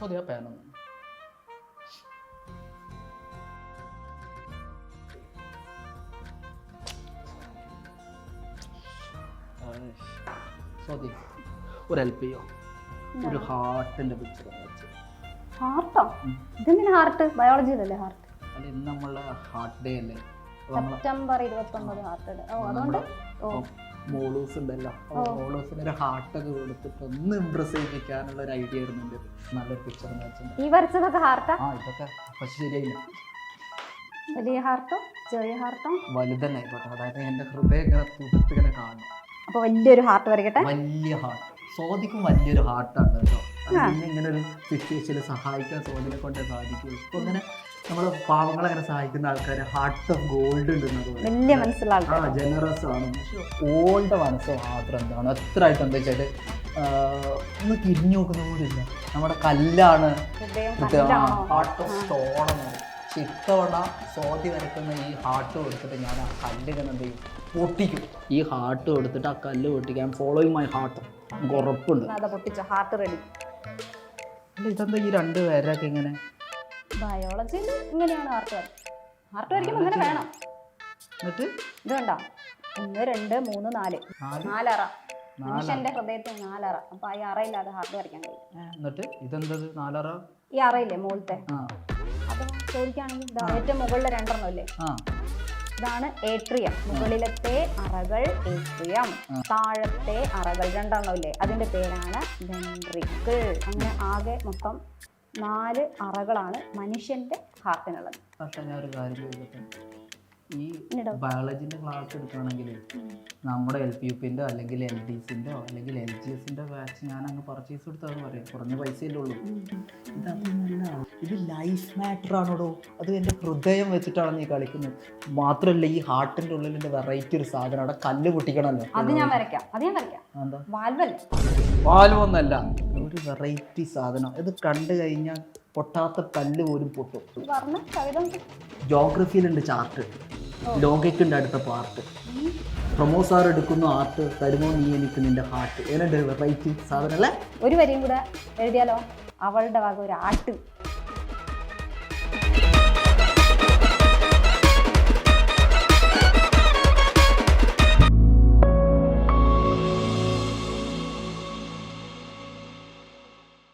Sorry ആ പേനൊന്നും sorry ഒരു help ചെയ്യോ ഒരു ഹാർട്ടിന്റെ പിക്ചർ വെച്ച് ഹാർട്ടോ ഇതെന്തിനാ ഹാർട്ട് ബയോളജിയിലല്ലേ ഹാർട്ട് അല്ല ഇന്ന് നമ്മളെ ഹാർട്ട് ഡേ അല്ലേ സെപ്റ്റംബർ 29 ഹാർട്ട് ഡേ. ഓ അതുകൊണ്ട് മോളൂസ് ഉണ്ടല്ലോ മോളൂസിന് ഒരു ഹാർട്ടൊക്കെ കൊടുത്തിട്ട് ഒന്ന് ഇംപ്രസ് ചെയ്യിപ്പിക്കാനുള്ള ഒരു ഐഡിയ ആയിരുന്നു നല്ലൊരു പിക്ചർ എന്ന് വെച്ചിട്ടുണ്ട്. ഈ വരച്ചതൊക്കെ ഹാർട്ടാ? ആ ഇതൊക്കെ പക്ഷെ ശരിയായില്ല. വലിയ ഹാർട്ടോ ചെറിയ ഹാർട്ടോ? വലുതന്നെ ആയിക്കോട്ടെ. അതായത് എന്റെ ഹൃദയം ഇങ്ങനെ തുടുത്ത് ഇങ്ങനെ കാണും. അപ്പൊ വലിയൊരു ഹാർട്ട് വരയ്ക്കട്ടെ. വലിയ ഹാർട്ട് സ്വാതിക്കും വലിയൊരു ഹാർട്ടാണ് കേട്ടോ. പിന്നെ ഇങ്ങനെ ഒരു സിറ്റുവേഷനിൽ സഹായിക്കാൻ സ്വാതിനെ കൊണ്ടേ സാധിക്കും. ഇപ്പൊ ഇങ്ങനെ നമ്മള് പാവങ്ങളെ അങ്ങനെ സഹായിക്കുന്ന ആൾക്കാര് ഹാർട്ട് ഓഫ് ഗോൾഡ് ഉണ്ട്. വലിയ മനസ്സിലുള്ള ആൾക്കാർ ജനറസ് ആണ്. പക്ഷെ ഓൾഡ് മനസ്സ് മാത്രം എന്താണ് എത്ര ആയിട്ട് എന്താ വെച്ചാല് ഒന്ന് തിരിഞ്ഞു നോക്കുന്ന പോലില്ല. നമ്മുടെ കല്ലാണ് ഹാർട്ട് ഓഫ് സ്റ്റോണെന്ന്. പക്ഷെ ഇത്തവണ സ്വാതി വരയ്ക്കുന്ന ഈ ഹാർട്ട് കൊടുത്തിട്ട് ഞാൻ ആ കല്ലിങ്ങനെ എന്ത് ചെയ്യും പൊട്ടിക്കും. ഈ ഹാർട്ട് കൊടുത്തിട്ട് ആ കല്ല് പൊട്ടിക്കാൻ ഫോളോയിങ് മൈ ഹാർട്ട് നമുക്ക് ഉറപ്പുണ്ട്. Heart ready. അല്ല ഇതെന്താ ഈ രണ്ട് പേരൊക്കെ ഇങ്ങനെ ബയോളജിയിൽ ഇങ്ങനെയാണ് ഹാർട്ട് വരയ്ക്കുമ്പോൾ ഇങ്ങനെ വേണം. എന്നിട്ട് ഇത് കണ്ടോ 1 2 3 4 4 മനുഷ്യന്റെ ഹൃദയത്തിൽ 4 അറ. അപ്പൊ ഈ അറയില്ലാതെ ഹാർട്ട് വരയ്ക്കാൻ കഴിയും. എന്നിട്ട് ഇതെന്തത് 4 അറ? ഈ അറയില്ലേ മുകളിലത്തെ അപ്പൊ ചോദിക്കുകയാണെങ്കിൽ ഏറ്റവും മുകളിലെ 2 ഇല്ലേ ഇതാണ് ഏട്രിയം. മുകളിലത്തെ അറകൾ ഏട്രിയം, താഴത്തെ അറകൾ 2 ഇല്ലേ അതിന്റെ പേരാണ് വെൻട്രിക്കിൾ. അങ്ങനെ ആകെ മൊത്തം 4 അറകളാണ് മനുഷ്യന്റെ ഹാർട്ടിനുള്ളത്. പക്ഷെ ഞാൻ ഒരു കാര്യം ചോദിക്കട്ടെ, ഈ ബയോളജിന്റെ ക്ലാസ് എടുക്കുകയാണെങ്കിൽ നമ്മുടെ LPUPന്റെ അല്ലെങ്കിൽ LDCന്റെ അല്ലെങ്കിൽ LGSന്റെ ബാച്ച് ഞാൻ അങ്ങ് പർച്ചേസ് കൊടുത്താൽ പറയും കുറഞ്ഞ പൈസയല്ലേ ഉള്ളൂ. ഇതൊന്നുമല്ല, ഇത് ലൈഫ് മാറ്റർ ആണോടോ. അത് എൻ്റെ ഹൃദയം വെച്ചിട്ടാണ് നീ കളിക്കുന്നത്. മാത്രമല്ല ഈ ഹാർട്ടിന്റെ ഉള്ളിൽ എൻ്റെ വെറൈറ്റി ഒരു സാധനം അവിടെ കല്ല് പൊട്ടിക്കണല്ലോ. അത് ഞാൻ വരയ്ക്കാം. എന്താ വാൽവൊന്നല്ല, ഒരു വെറൈറ്റി സാധനം. ഇത് കണ്ടു കഴിഞ്ഞാൽ പൊട്ടാത്ത കല്ല് പോലും പൊട്ടും. ജോഗ്രഫിയിലുണ്ട് ചാർട്ട്, ലോകയ്ക്കുണ്ട് അടുത്ത പാർട്ട്. പ്രൊമോസാർ എടുക്കുന്ന ആർട്ട് തരുമോ നീ എനിക്ക് നിന്റെ ഹാർട്ട്. ഏതുണ്ട് വെറൈറ്റി സാധനം അല്ലേ? ഒരു വരിയും കൂടെ എഴുതിയാലോ? അവളുടെ വക ഒരു ആട്ട്.